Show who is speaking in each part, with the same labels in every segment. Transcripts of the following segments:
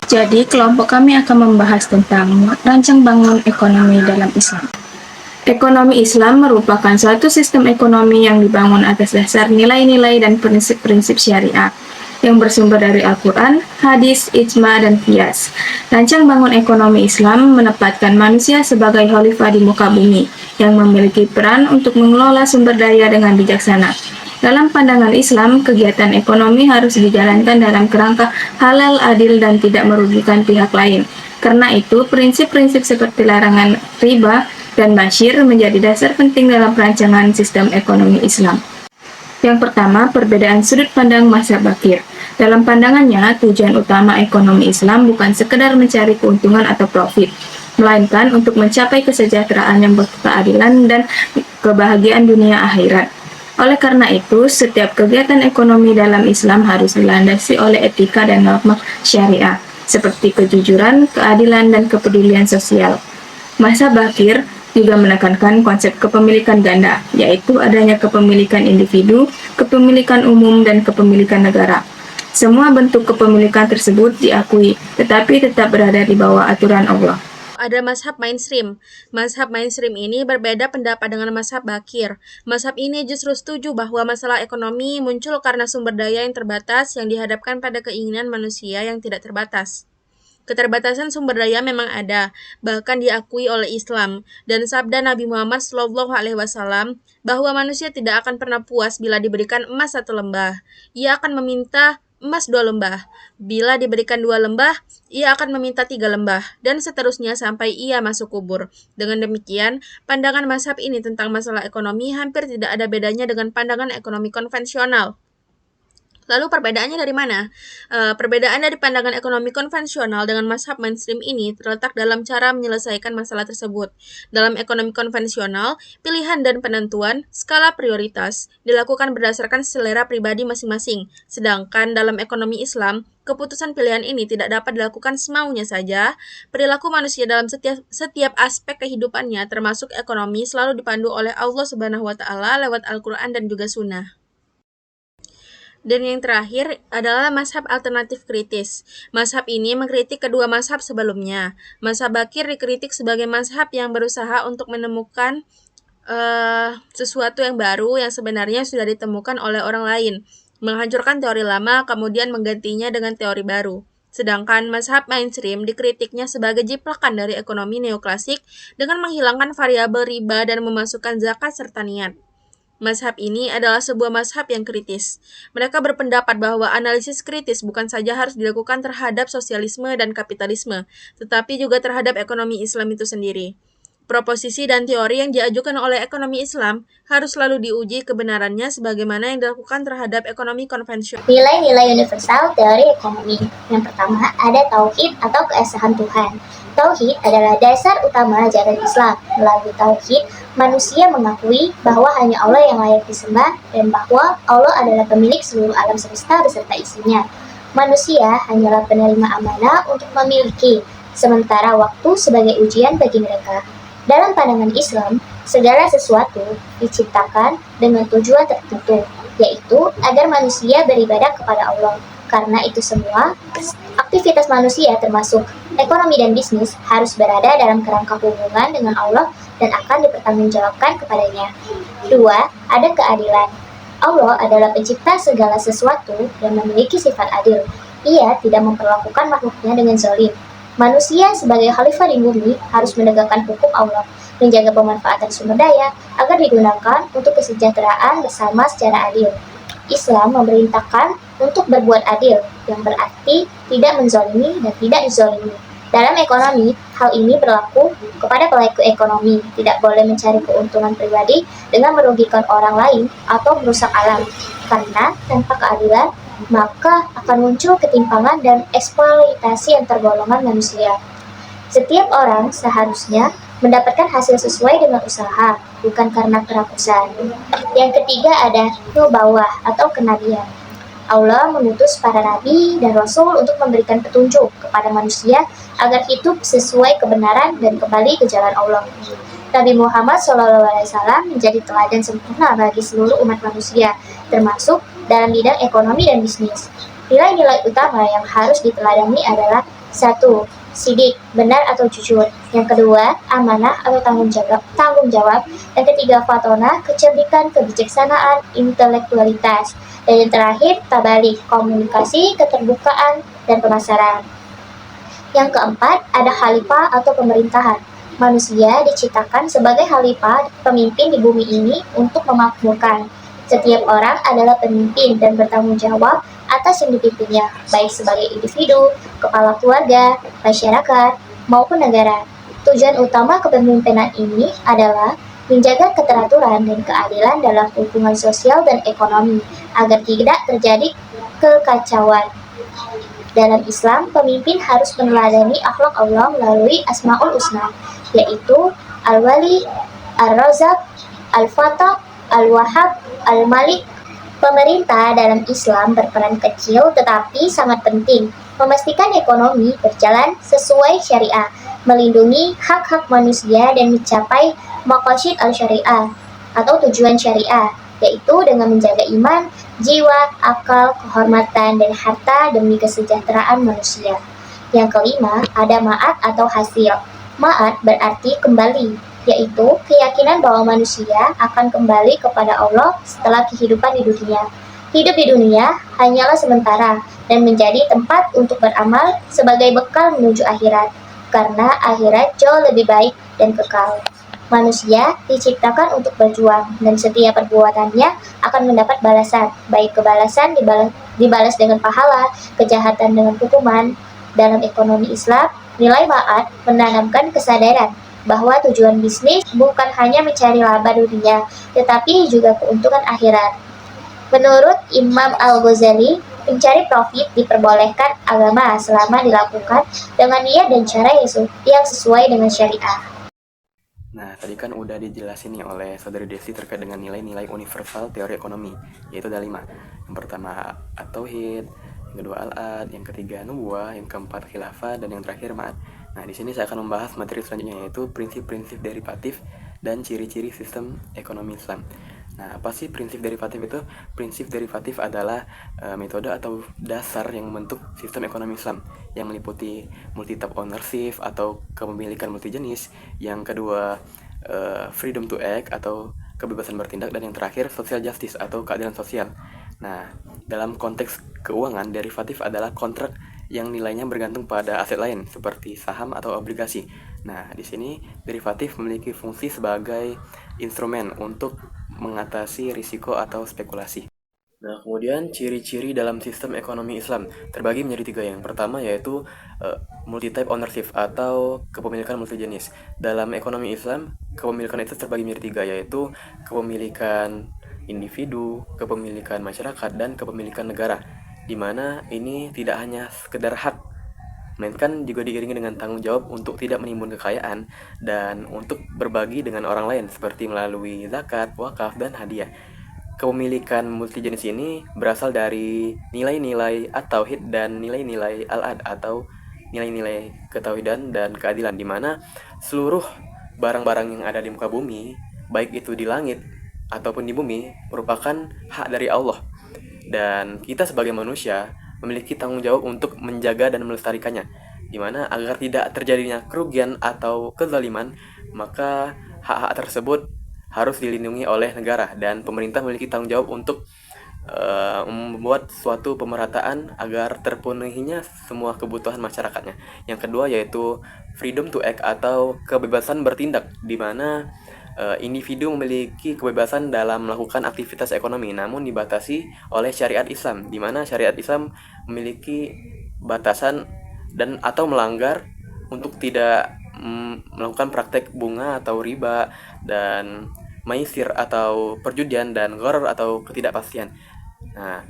Speaker 1: Jadi, kelompok kami akan membahas tentang rancang bangun ekonomi dalam Islam. Ekonomi Islam merupakan suatu sistem ekonomi yang dibangun atas dasar nilai-nilai dan prinsip-prinsip syariah yang bersumber dari Al-Quran, hadis, ijma, dan qiyas. Rancang bangun ekonomi Islam menempatkan manusia sebagai khalifah di muka bumi yang memiliki peran untuk mengelola sumber daya dengan bijaksana. Dalam pandangan Islam, kegiatan ekonomi harus dijalankan dalam kerangka halal, adil, dan tidak merugikan pihak lain. Karena itu, prinsip-prinsip seperti larangan riba dan masyir menjadi dasar penting dalam perancangan sistem ekonomi Islam. Yang pertama, perbedaan sudut pandang mazhab Bakir. Dalam pandangannya, tujuan utama ekonomi Islam bukan sekedar mencari keuntungan atau profit, melainkan untuk mencapai kesejahteraan yang berkeadilan dan kebahagiaan dunia akhirat. Oleh karena itu, setiap kegiatan ekonomi dalam Islam harus dilandasi oleh etika dan norma syariah, seperti kejujuran, keadilan, dan kepedulian sosial. Mazhab Bakir juga menekankan konsep kepemilikan ganda, yaitu adanya kepemilikan individu, kepemilikan umum, dan kepemilikan negara. Semua bentuk kepemilikan tersebut diakui, tetapi tetap berada di bawah aturan Allah.
Speaker 2: Ada mazhab mainstream. Mazhab mainstream ini berbeda pendapat dengan mazhab Bakir. Mazhab ini justru setuju bahwa masalah ekonomi muncul karena sumber daya yang terbatas yang dihadapkan pada keinginan manusia yang tidak terbatas. Keterbatasan sumber daya memang ada, bahkan diakui oleh Islam, dan sabda Nabi Muhammad SAW bahwa manusia tidak akan pernah puas bila diberikan emas 1 lembah. Ia akan meminta emas 2 lembah. Bila diberikan 2 lembah, ia akan meminta 3 lembah, dan seterusnya sampai ia masuk kubur. Dengan demikian, pandangan mazhab ini tentang masalah ekonomi hampir tidak ada bedanya dengan pandangan ekonomi konvensional. Lalu perbedaannya dari mana? Perbedaan dari pandangan ekonomi konvensional dengan mazhab mainstream ini terletak dalam cara menyelesaikan masalah tersebut. Dalam ekonomi konvensional, pilihan dan penentuan skala prioritas dilakukan berdasarkan selera pribadi masing-masing. Sedangkan dalam ekonomi Islam, keputusan pilihan ini tidak dapat dilakukan semaunya saja. Perilaku manusia dalam setiap aspek kehidupannya, termasuk ekonomi, selalu dipandu oleh Allah Subhanahu wa Ta'ala lewat Al-Quran dan juga Sunnah. Dan yang terakhir adalah mazhab alternatif kritis. Mazhab ini mengkritik kedua mazhab sebelumnya. Mazhab Bakir dikritik sebagai mazhab yang berusaha untuk menemukan sesuatu yang baru yang sebenarnya sudah ditemukan oleh orang lain, menghancurkan teori lama kemudian menggantinya dengan teori baru. Sedangkan mazhab mainstream dikritiknya sebagai jiplakan dari ekonomi neoklasik dengan menghilangkan variabel riba dan memasukkan zakat serta niat. Mazhab ini adalah sebuah mazhab yang kritis. Mereka berpendapat bahwa analisis kritis bukan saja harus dilakukan terhadap sosialisme dan kapitalisme, tetapi juga terhadap ekonomi Islam itu sendiri. Proposisi dan teori yang diajukan oleh ekonomi Islam harus selalu diuji kebenarannya sebagaimana yang dilakukan terhadap ekonomi konvensional.
Speaker 3: Nilai-nilai universal teori ekonomi. Yang pertama, ada tauhid atau keesaan Tuhan. Tauhid adalah dasar utama ajaran Islam. Melalui tauhid, manusia mengakui bahwa hanya Allah yang layak disembah dan bahwa Allah adalah pemilik seluruh alam semesta beserta isinya. Manusia hanyalah penerima amanah untuk memiliki, sementara waktu sebagai ujian bagi mereka. Dalam pandangan Islam, segala sesuatu diciptakan dengan tujuan tertentu, yaitu agar manusia beribadah kepada Allah. Karena itu semua, aktivitas manusia termasuk ekonomi dan bisnis harus berada dalam kerangka hubungan dengan Allah dan akan dipertanggungjawabkan kepadanya. 2. Ada keadilan. Allah adalah pencipta segala sesuatu dan memiliki sifat adil. Ia tidak memperlakukan makhluknya dengan zalim. Manusia sebagai khalifah di bumi harus menegakkan hukum Allah, menjaga pemanfaatan sumber daya agar digunakan untuk kesejahteraan bersama secara adil. Islam memerintahkan untuk berbuat adil, yang berarti tidak menzalimi dan tidak dizalimi. Dalam ekonomi, hal ini berlaku kepada pelaku ekonomi, tidak boleh mencari keuntungan pribadi dengan merugikan orang lain atau merusak alam, karena tanpa keadilan, maka akan muncul ketimpangan dan eksploitasi antar golongan manusia. Setiap orang seharusnya mendapatkan hasil sesuai dengan usaha, bukan karena kerakusan. Yang ketiga ada nubuwah atau kenabian. Allah mengutus para nabi dan rasul untuk memberikan petunjuk kepada manusia agar hidup sesuai kebenaran dan kembali ke jalan Allah. Nabi Muhammad SAW menjadi teladan sempurna bagi seluruh umat manusia, termasuk dalam bidang ekonomi dan bisnis. Nilai-nilai utama yang harus diteladani adalah Satu, sidik, benar atau jujur. Yang kedua, amanah atau tanggung jawab. Yang ketiga, fatona, kecerdikan, kebijaksanaan, intelektualitas. Dan yang terakhir, tabalik, komunikasi, keterbukaan, dan pemasaran. Yang keempat, ada khalifah atau pemerintahan. Manusia diciptakan sebagai khalifah, pemimpin di bumi ini untuk memakmurkan. Setiap orang adalah pemimpin dan bertanggung jawab atas yang dipimpinnya, baik sebagai individu, kepala keluarga, masyarakat, maupun negara. Tujuan utama kepemimpinan ini adalah menjaga keteraturan dan keadilan dalam hubungan sosial dan ekonomi, agar tidak terjadi kekacauan. Dalam Islam, pemimpin harus meneladani akhlak Allah melalui Asmaul Husna, yaitu Al-Wali, Ar-Razak, Al-Fatah, Al-Wahhab, Al-Malik. Pemerintah dalam Islam berperan kecil tetapi sangat penting, memastikan ekonomi berjalan sesuai syariah, melindungi hak-hak manusia dan mencapai maqasid al-syariah atau tujuan syariah, yaitu dengan menjaga iman, jiwa, akal, kehormatan, dan harta demi kesejahteraan manusia. Yang kelima, ada ma'ad atau hasil. Ma'ad berarti kembali, yaitu keyakinan bahwa manusia akan kembali kepada Allah setelah kehidupan di dunia. Hidup di dunia hanyalah sementara dan menjadi tempat untuk beramal sebagai bekal menuju akhirat, karena akhirat jauh lebih baik dan kekal. Manusia diciptakan untuk berjuang, dan setiap perbuatannya akan mendapat balasan, baik kebalasan dibalas dengan pahala, kejahatan dengan hukuman. Dalam ekonomi Islam, nilai ma'ad menanamkan kesadaran bahwa tujuan bisnis bukan hanya mencari laba dunia, tetapi juga keuntungan akhirat. Menurut Imam Al-Ghazali, mencari profit diperbolehkan agama selama dilakukan dengan niat dan cara yang sesuai dengan syariah.
Speaker 4: Nah, tadi kan udah dijelasin nih oleh Saudari Desi terkait dengan nilai-nilai universal teori ekonomi, yaitu ada 5. Yang pertama at-tauhid, yang kedua al-ad, yang ketiga nubuwah, yang keempat khilafah, dan yang terakhir ma'ad. Nah, di sini saya akan membahas materi selanjutnya, yaitu prinsip-prinsip derivatif dan ciri-ciri sistem ekonomi Islam. Nah, apa sih prinsip derivatif itu? Prinsip derivatif adalah metode atau dasar yang membentuk sistem ekonomi Islam, yang meliputi multi-type ownership atau kepemilikan multijenis. Yang kedua, freedom to act atau kebebasan bertindak, dan yang terakhir social justice atau keadilan sosial. Nah, dalam konteks keuangan, derivatif adalah kontrak yang nilainya bergantung pada aset lain seperti saham atau obligasi. Nah, di sini derivatif memiliki fungsi sebagai instrumen untuk mengatasi risiko atau spekulasi. Nah, kemudian ciri-ciri dalam sistem ekonomi Islam terbagi menjadi 3. Yang pertama yaitu multi-type ownership atau kepemilikan multijenis. Dalam ekonomi Islam, kepemilikan itu terbagi menjadi 3, yaitu kepemilikan individu, kepemilikan masyarakat, dan kepemilikan negara, di mana ini tidak hanya sekedar hak, melainkan juga diiringi dengan tanggung jawab untuk tidak menimbun kekayaan dan untuk berbagi dengan orang lain seperti melalui zakat, wakaf, dan hadiah. Kepemilikan multijenis ini berasal dari nilai-nilai at-tauhid dan nilai-nilai al-ad atau nilai-nilai ketauhidan dan keadilan, di mana seluruh barang-barang yang ada di muka bumi, baik itu di langit ataupun di bumi, merupakan hak dari Allah. Dan kita sebagai manusia memiliki tanggung jawab untuk menjaga dan melestarikannya, di mana agar tidak terjadinya kerugian atau kezaliman, maka hak-hak tersebut harus dilindungi oleh negara, dan pemerintah memiliki tanggung jawab untuk membuat suatu pemerataan agar terpenuhinya semua kebutuhan masyarakatnya. Yang kedua yaitu freedom to act atau kebebasan bertindak, di mana individu memiliki kebebasan dalam melakukan aktivitas ekonomi, namun dibatasi oleh syariat Islam, di mana syariat Islam memiliki batasan dan atau melanggar untuk tidak melakukan praktek bunga atau riba, dan maisir atau perjudian, dan gharar atau ketidakpastian. Nah,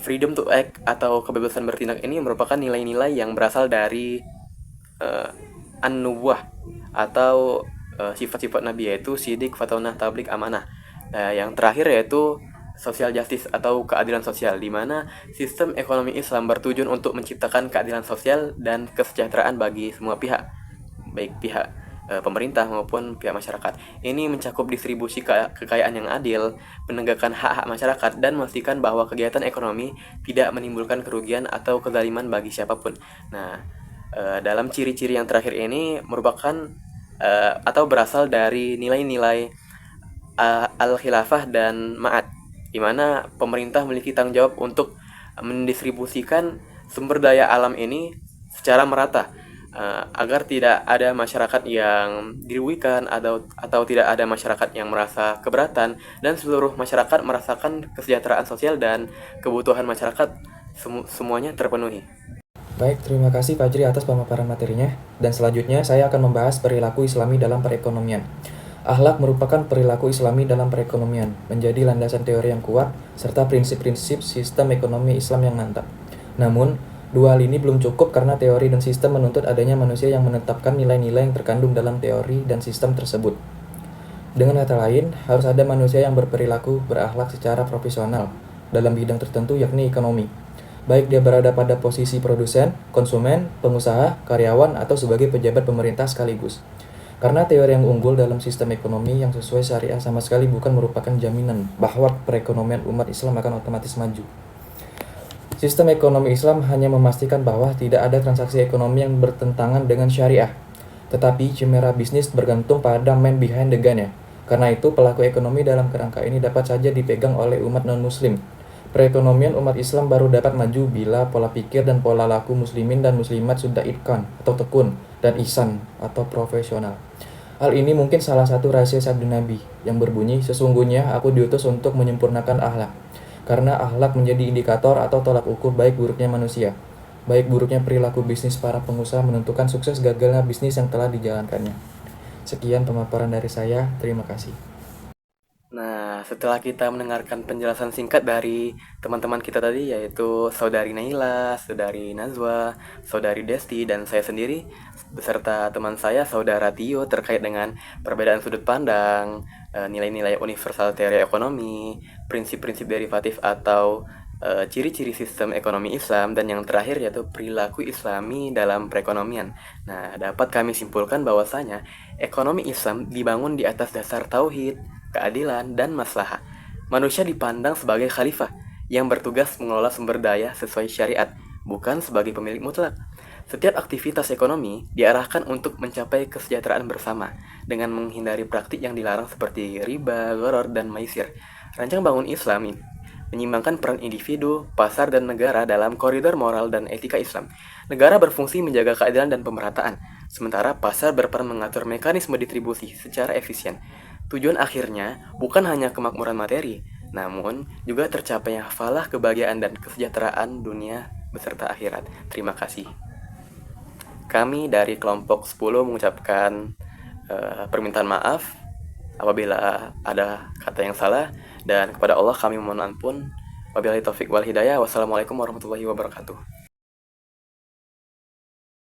Speaker 4: freedom to act atau kebebasan bertindak ini merupakan nilai-nilai yang berasal dari an-nubuwah atau sifat-sifat Nabi, yaitu sidik, fatonah, tablik, amanah. Yang terakhir yaitu social justice atau keadilan sosial, di mana sistem ekonomi Islam bertujuan untuk menciptakan keadilan sosial dan kesejahteraan bagi semua pihak, baik pihak pemerintah maupun pihak masyarakat. Ini mencakup distribusi kekayaan yang adil, penegakan hak-hak masyarakat, dan memastikan bahwa kegiatan ekonomi tidak menimbulkan kerugian atau kezaliman bagi siapapun. Nah, Dalam ciri-ciri yang terakhir ini merupakan atau berasal dari nilai-nilai al-khilafah dan ma'at, di mana pemerintah memiliki tanggung jawab untuk mendistribusikan sumber daya alam ini secara merata, agar tidak ada masyarakat yang dirugikan atau tidak ada masyarakat yang merasa keberatan, dan seluruh masyarakat merasakan kesejahteraan sosial dan kebutuhan masyarakat semuanya terpenuhi.
Speaker 5: Baik, terima kasih Fajri atas pemaparan materinya. Dan selanjutnya saya akan membahas perilaku Islami dalam perekonomian. Akhlak merupakan perilaku Islami dalam perekonomian, menjadi landasan teori yang kuat, serta prinsip-prinsip sistem ekonomi Islam yang mantap. Namun, dua hal ini belum cukup karena teori dan sistem menuntut adanya manusia yang menetapkan nilai-nilai yang terkandung dalam teori dan sistem tersebut. Dengan kata lain, harus ada manusia yang berperilaku berakhlak secara profesional dalam bidang tertentu yakni ekonomi. Baik dia berada pada posisi produsen, konsumen, pengusaha, karyawan, atau sebagai pejabat pemerintah sekaligus. Karena teori yang unggul dalam sistem ekonomi yang sesuai syariah sama sekali bukan merupakan jaminan bahwa perekonomian umat Islam akan otomatis maju. Sistem ekonomi Islam hanya memastikan bahwa tidak ada transaksi ekonomi yang bertentangan dengan syariah. Tetapi cemera bisnis bergantung pada man behind the gun ya. Karena itu pelaku ekonomi dalam kerangka ini dapat saja dipegang oleh umat non-muslim. Perekonomian umat Islam baru dapat maju bila pola pikir dan pola laku muslimin dan muslimat sudah itqan atau tekun dan ihsan atau profesional. Hal ini mungkin salah satu rahasia sabda Nabi yang berbunyi, sesungguhnya aku diutus untuk menyempurnakan akhlak. Karena akhlak menjadi indikator atau tolak ukur baik buruknya manusia. Baik buruknya perilaku bisnis para pengusaha menentukan sukses gagalnya bisnis yang telah dijalankannya. Sekian pemaparan dari saya, terima kasih.
Speaker 4: Nah, setelah kita mendengarkan penjelasan singkat dari teman-teman kita tadi, yaitu Saudari Naila, Saudari Nazwa, Saudari Desti, dan saya sendiri, beserta teman saya, Saudara Tio, terkait dengan perbedaan sudut pandang, nilai-nilai universal teori ekonomi, prinsip-prinsip derivatif atau ciri-ciri sistem ekonomi Islam, dan yang terakhir yaitu perilaku Islami dalam perekonomian. Nah, dapat kami simpulkan bahwasanya ekonomi Islam dibangun di atas dasar tauhid, keadilan, dan maslahah. Manusia dipandang sebagai khalifah yang bertugas mengelola sumber daya sesuai syariat, bukan sebagai pemilik mutlak. Setiap aktivitas ekonomi diarahkan untuk mencapai kesejahteraan bersama dengan menghindari praktik yang dilarang seperti riba, gharar, dan maisir. Rancang bangun Islam menyimbangkan peran individu, pasar, dan negara dalam koridor moral dan etika Islam. Negara berfungsi menjaga keadilan dan pemerataan, sementara pasar berperan mengatur mekanisme distribusi secara efisien. Tujuan akhirnya bukan hanya kemakmuran materi, namun juga tercapainya falah, kebahagiaan, dan kesejahteraan dunia beserta akhirat. Terima kasih. Kami dari kelompok 10 mengucapkan permintaan maaf apabila ada kata yang salah, dan kepada Allah kami memohon ampun. Wabillahi taufik wal hidayah. Wassalamualaikum warahmatullahi wabarakatuh.